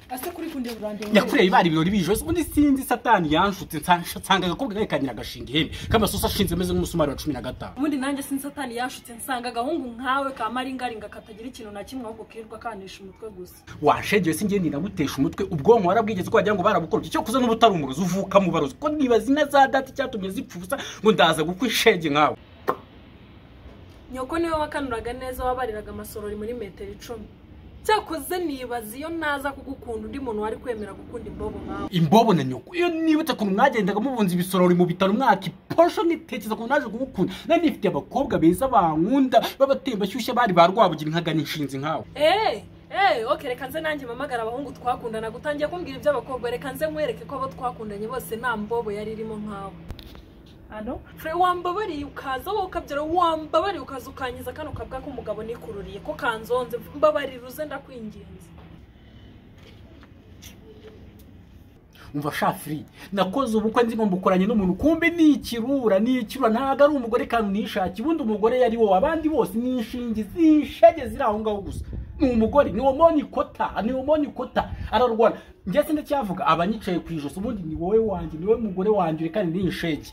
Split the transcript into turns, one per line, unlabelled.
ase kuri kunde burande
yakureye bari ibirori bijose ubundi sinzi satani yanshutse nsanga agakobwa kanyikanyira gashinga ihene kamasosa ashinze meze nk'umusumari wa 15
ubundi nanjye sinzi satani yanshutse nsanga gahungu nkawe ka maringaringa katagira ikintu na kimwe ahubwo kirwa kanisha umutwe gusa
washegeye singiye ndinagutesha umutwe ubwonko warabwigeze ko wagira ngo barabukora cyo kuza n'ubutari umurozi uvuka mu barozi ko nibazi na za dati cyatumye zipfusa ngo ndaza gukwishege nkawe
nyoko niwe wakanuraga neza wabariraga amasorori muri metero 10 cyakoze nibazi iyo naza kugukunda undi muntu wari kwemera gukunda imbobo nkawe
imbobo na nyoko iyo nibutse ko mwagendaga mubunza ibisorori mu bitaro mwaka posho nitekeza ko naje kugukunda nani ifite abakobwa beza bankunda babatemba shyushye bari barwabugira nkagana inshinzi nkawe
okay reka nze nanjye mamagara abahungu twakundana gutangiye kumbwira iby'abakobwa reka nze mwereke ko abo twakundanye bose nta mbobo yari irimo nkawe ano fre wambabari ukaza wowe ukabyara wambabari ukaza ukanyiza kano kabwa ko umugabo nikururiye ko kanzonze mbabari ruze ndakwinginze
umva shafri nakoze ubukwe nzi ngo mbukoranye n'umuntu kumbe nikirura ntaga ari umugore kandi nishaki bundi umugore yari wo abandi bose nishingi zishege ziraho ngaho gusa ni umugore ni womonikota ararwana ngese ndacyavuga abanyicaye kwijoso ubundi ni wowe wanje ni wowe mugore wanje kandi ni inshege